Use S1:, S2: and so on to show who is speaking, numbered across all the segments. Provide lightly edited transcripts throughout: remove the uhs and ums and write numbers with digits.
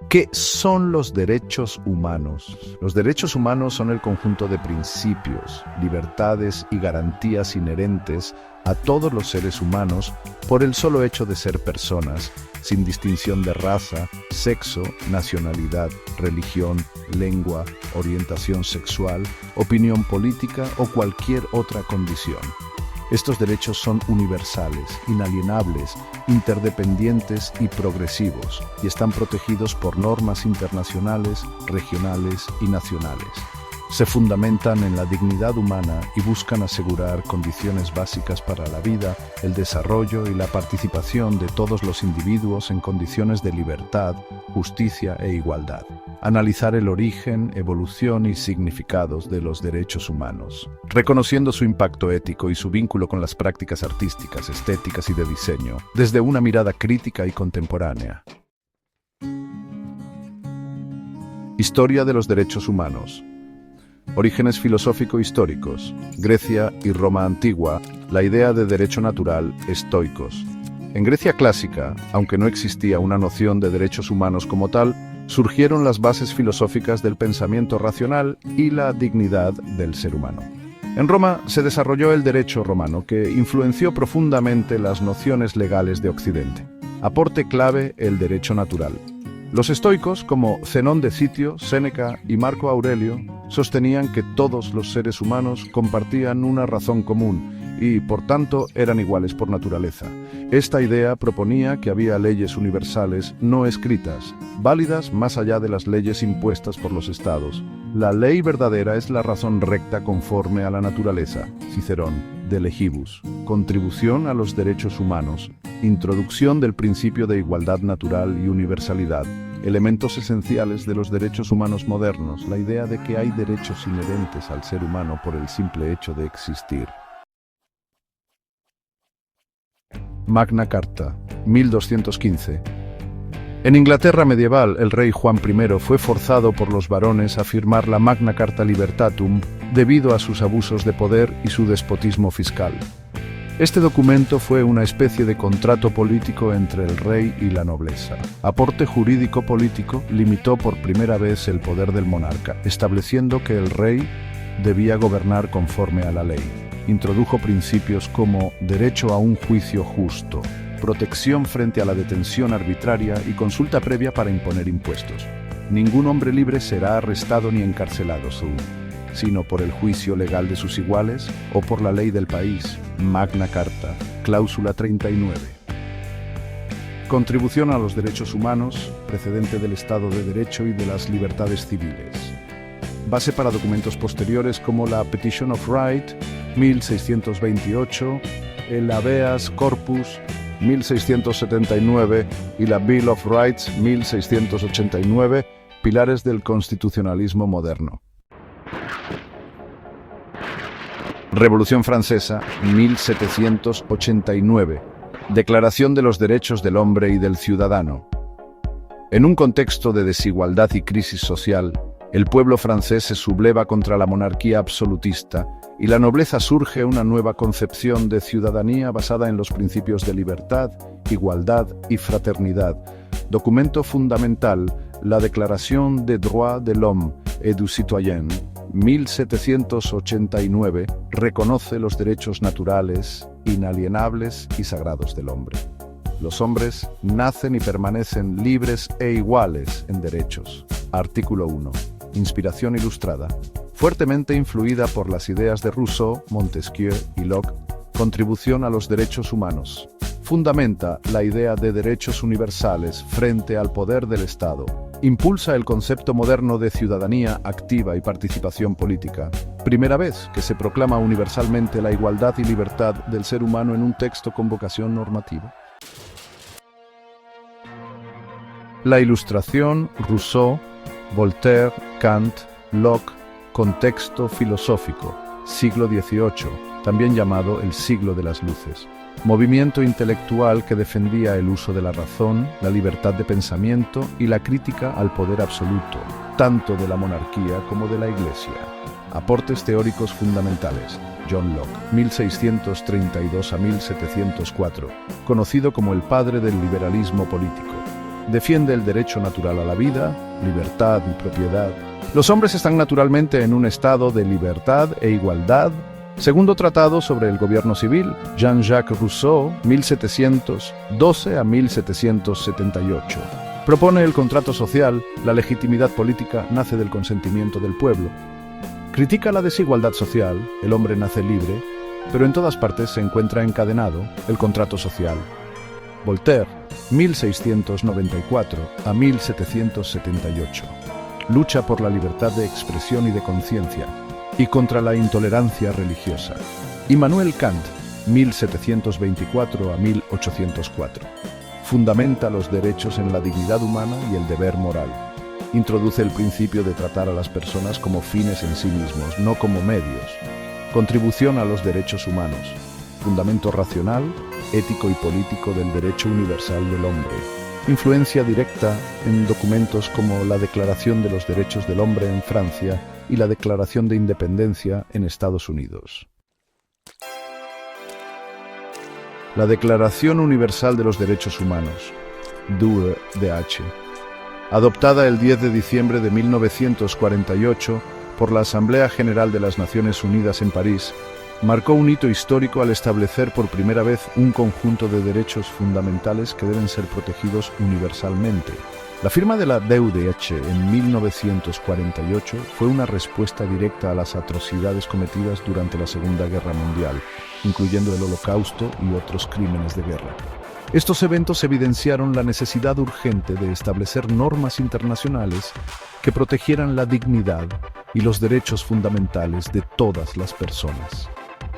S1: ¿Qué son los derechos humanos? Los derechos humanos son el conjunto de principios, libertades y garantías inherentes a todos los seres humanos por el solo hecho de ser personas, sin distinción de raza, sexo, nacionalidad, religión, lengua, orientación sexual, opinión política o cualquier otra condición. Estos derechos son universales, inalienables, interdependientes y progresivos, y están protegidos por normas internacionales, regionales y nacionales. Se fundamentan en la dignidad humana y buscan asegurar condiciones básicas para la vida, el desarrollo y la participación de todos los individuos en condiciones de libertad, justicia e igualdad. Analizar el origen, evolución y significados de los derechos humanos, reconociendo su impacto ético y su vínculo con las prácticas artísticas, estéticas y de diseño, desde una mirada crítica y contemporánea. Historia de los derechos humanos. Orígenes filosófico-históricos. Grecia y Roma antigua, la idea de derecho natural, estoicos. En Grecia clásica, aunque no existía una noción de derechos humanos como tal, surgieron las bases filosóficas del pensamiento racional y la dignidad del ser humano. En Roma se desarrolló el derecho romano, que influenció profundamente las nociones legales de Occidente. Aporte clave: el derecho natural. Los estoicos, como Zenón de Citio, Séneca y Marco Aurelio, sostenían que todos los seres humanos compartían una razón común y, por tanto, eran iguales por naturaleza. Esta idea proponía que había leyes universales no escritas, válidas más allá de las leyes impuestas por los estados. La ley verdadera es la razón recta conforme a la naturaleza. Cicerón, de Legibus. Contribución a los derechos humanos. Introducción del principio de igualdad natural y universalidad. Elementos esenciales de los derechos humanos modernos, la idea de que hay derechos inherentes al ser humano por el simple hecho de existir. Magna Carta, 1215. En Inglaterra medieval, el rey Juan I fue forzado por los varones a firmar la Magna Carta Libertatum debido a sus abusos de poder y su despotismo fiscal. Este documento fue una especie de contrato político entre el rey y la nobleza. Aporte jurídico-político: limitó por primera vez el poder del monarca, estableciendo que el rey debía gobernar conforme a la ley. Introdujo principios como derecho a un juicio justo, protección frente a la detención arbitraria y consulta previa para imponer impuestos. Ningún hombre libre será arrestado ni encarcelado, sino por el juicio legal de sus iguales o por la ley del país. Magna Carta, cláusula 39. Contribución a los derechos humanos, precedente del Estado de Derecho y de las libertades civiles. Base para documentos posteriores como la Petition of Right, 1628, el Habeas Corpus, 1679 y la Bill of Rights, 1689, pilares del constitucionalismo moderno. Revolución Francesa, 1789. Declaración de los Derechos del Hombre y del Ciudadano. En un contexto de desigualdad y crisis social, el pueblo francés se subleva contra la monarquía absolutista y la nobleza surge una nueva concepción de ciudadanía basada en los principios de libertad, igualdad y fraternidad. Documento fundamental, la Declaración des droits de l'homme et du citoyen, 1789, reconoce los derechos naturales, inalienables y sagrados del hombre. Los hombres nacen y permanecen libres e iguales en derechos. Artículo 1. Inspiración ilustrada. Fuertemente influida por las ideas de Rousseau, Montesquieu y Locke, contribución a los derechos humanos. Fundamenta la idea de derechos universales frente al poder del Estado. Impulsa el concepto moderno de ciudadanía activa y participación política. Primera vez que se proclama universalmente la igualdad y libertad del ser humano en un texto con vocación normativa. La Ilustración, Rousseau, Voltaire, Kant, Locke. Contexto filosófico, siglo XVIII, también llamado el siglo de las luces. Movimiento intelectual que defendía el uso de la razón, la libertad de pensamiento y la crítica al poder absoluto, tanto de la monarquía como de la Iglesia. Aportes teóricos fundamentales. John Locke, 1632 a 1704, conocido como el padre del liberalismo político. Defiende el derecho natural a la vida, libertad y propiedad. Los hombres están naturalmente en un estado de libertad e igualdad. Segundo tratado sobre el gobierno civil, Jean-Jacques Rousseau, 1712 a 1778. Propone el contrato social, la legitimidad política nace del consentimiento del pueblo. Critica la desigualdad social, el hombre nace libre, pero en todas partes se encuentra encadenado el contrato social. Voltaire, 1694 a 1778. Lucha por la libertad de expresión y de conciencia, y contra la intolerancia religiosa. Immanuel Kant, 1724 a 1804. Fundamenta los derechos en la dignidad humana y el deber moral. Introduce el principio de tratar a las personas como fines en sí mismos, no como medios. Contribución a los derechos humanos. Fundamento racional, ético y político del derecho universal del hombre. Influencia directa en documentos como la Declaración de los Derechos del Hombre en Francia y la Declaración de Independencia en Estados Unidos. La Declaración Universal de los Derechos Humanos, DUDH, adoptada el 10 de diciembre de 1948 por la Asamblea General de las Naciones Unidas en París, marcó un hito histórico al establecer por primera vez un conjunto de derechos fundamentales que deben ser protegidos universalmente. La firma de la DUDH en 1948 fue una respuesta directa a las atrocidades cometidas durante la Segunda Guerra Mundial, incluyendo el Holocausto y otros crímenes de guerra. Estos eventos evidenciaron la necesidad urgente de establecer normas internacionales que protegieran la dignidad y los derechos fundamentales de todas las personas.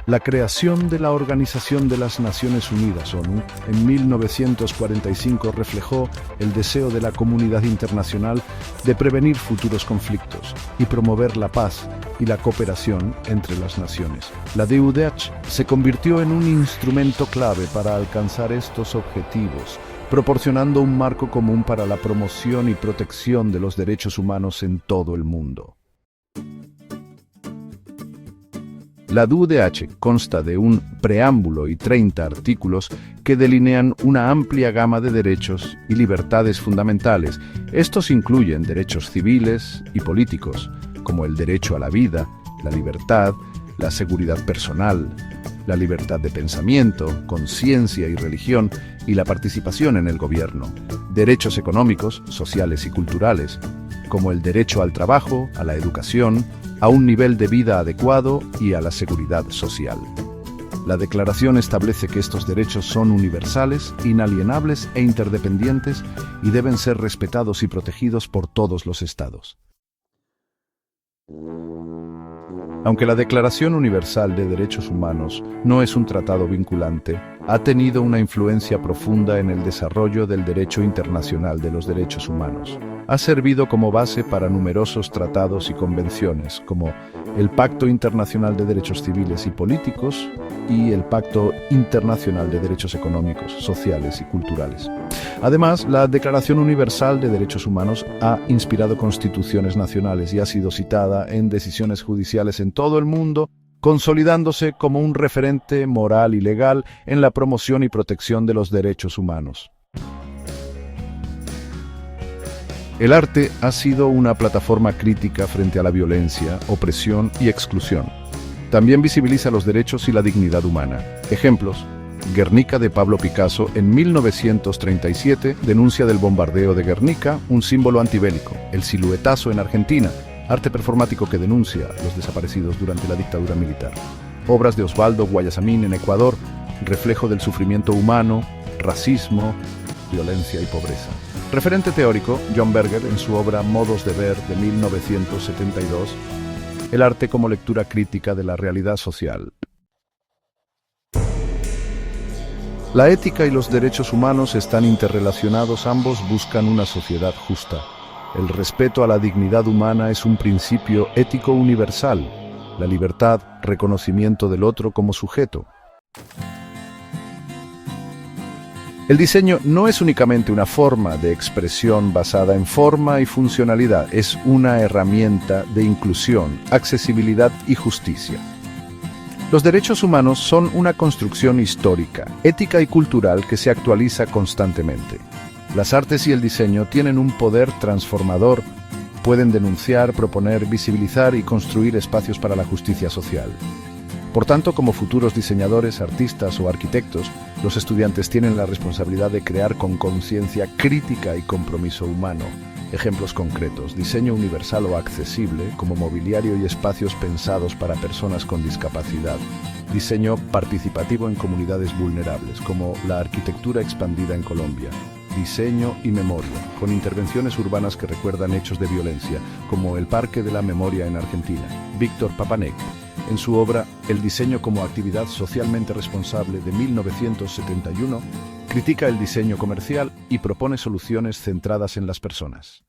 S1: La creación de la Organización de las Naciones Unidas, ONU, en 1945 reflejó el deseo de la comunidad internacional de prevenir futuros conflictos y promover la paz y la cooperación entre las naciones. La DUDH se convirtió en un instrumento clave para alcanzar estos objetivos, proporcionando un marco común para la promoción y protección de los derechos humanos en todo el mundo. La DUDH consta de un preámbulo y 30 artículos que delinean una amplia gama de derechos y libertades fundamentales. Estos incluyen derechos civiles y políticos, como el derecho a la vida, la libertad, la seguridad personal, la libertad de pensamiento, conciencia y religión, y la participación en el gobierno. Derechos económicos, sociales y culturales, como el derecho al trabajo, a la educación, a un nivel de vida adecuado y a la seguridad social. La Declaración establece que estos derechos son universales, inalienables e interdependientes y deben ser respetados y protegidos por todos los Estados. Aunque la Declaración Universal de Derechos Humanos no es un tratado vinculante, ha tenido una influencia profunda en el desarrollo del derecho internacional de los derechos humanos. Ha servido como base para numerosos tratados y convenciones, como el Pacto Internacional de Derechos Civiles y Políticos y el Pacto Internacional de Derechos Económicos, Sociales y Culturales. Además, la Declaración Universal de Derechos Humanos ha inspirado constituciones nacionales y ha sido citada en decisiones judiciales en todo el mundo, consolidándose como un referente moral y legal en la promoción y protección de los derechos humanos. El arte ha sido una plataforma crítica frente a la violencia, opresión y exclusión. También visibiliza los derechos y la dignidad humana. Ejemplos: Guernica de Pablo Picasso en 1937 denuncia del bombardeo de Guernica, un símbolo antibélico. El siluetazo en Argentina, arte performático que denuncia los desaparecidos durante la dictadura militar. Obras de Osvaldo Guayasamín en Ecuador, reflejo del sufrimiento humano, racismo, violencia y pobreza. Referente teórico, John Berger en su obra Modos de Ver de 1972, el arte como lectura crítica de la realidad social. La ética y los derechos humanos están interrelacionados, ambos buscan una sociedad justa. El respeto a la dignidad humana es un principio ético universal. La libertad, reconocimiento del otro como sujeto. El diseño no es únicamente una forma de expresión basada en forma y funcionalidad, es una herramienta de inclusión, accesibilidad y justicia. Los derechos humanos son una construcción histórica, ética y cultural que se actualiza constantemente. Las artes y el diseño tienen un poder transformador. Pueden denunciar, proponer, visibilizar y construir espacios para la justicia social. Por tanto, como futuros diseñadores, artistas o arquitectos, los estudiantes tienen la responsabilidad de crear con conciencia crítica y compromiso humano. Ejemplos concretos: diseño universal o accesible, como mobiliario y espacios pensados para personas con discapacidad. Diseño participativo en comunidades vulnerables, como la arquitectura expandida en Colombia. Diseño y memoria, con intervenciones urbanas que recuerdan hechos de violencia, como el Parque de la Memoria en Argentina. Víctor Papanek, en su obra El diseño como actividad socialmente responsable de 1971, critica el diseño comercial y propone soluciones centradas en las personas.